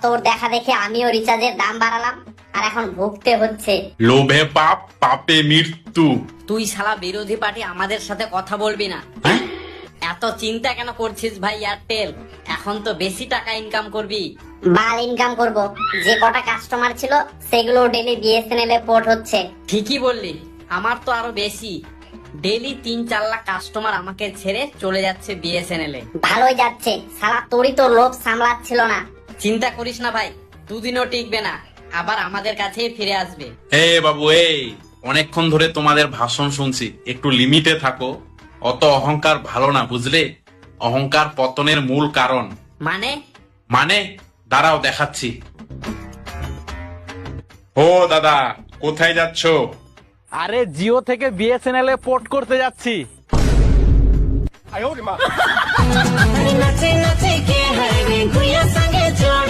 তোর দেখা দেখে আমিও রিচার্জের দাম বাড়ালাম, আর এখন ভুগতে হচ্ছে। লোভে পাপ, পাপে মৃত্যু। তুই শালা বিরোধী পার্টি আমাদের সাথে কথা বলবি না। হ্যাঁ? এত চিন্তা কেন করছিস ভাই এয়ারটেল? এখন তো বেশি টাকা ইনকাম করবি। বাল ইনকাম করব, যে কটা কাস্টমার ছিল সেগুলো ডেলি বিএসএনএল এ পোর্ট হচ্ছে। ঠিকই বললি, আমার তো আরো বেশি। ডেলি 3-4 লাখ কাস্টমার আমাকে ছেড়ে চলে যাচ্ছে বিএসএনএল এ। ভালোই যাচ্ছে, শালা তোরই তো লোভ সামলাচ্ছিল না। চিন্তা করিস না ভাই, দুদিনও টিকবে না, আবার আমাদের কাছেই ফিরে আসবে। এ বাবু, এই অনেকক্ষণ ধরে তোমাদের ভাষণ শুনছি, একটু লিমিটে থাকো। অত অহংকার ভালো না, বুঝলে? অহংকার পতনের মূল কারণ। মানে দাঁড়াও দেখাচ্ছি। ও দাদা, কোথায় যাচ্ছ? আরে জিও থেকে বিএসএনএল এ পোর্ট করতে যাচ্ছি। নাচে নাচে কে হারে গুইয়া সঙ্গে জোড়া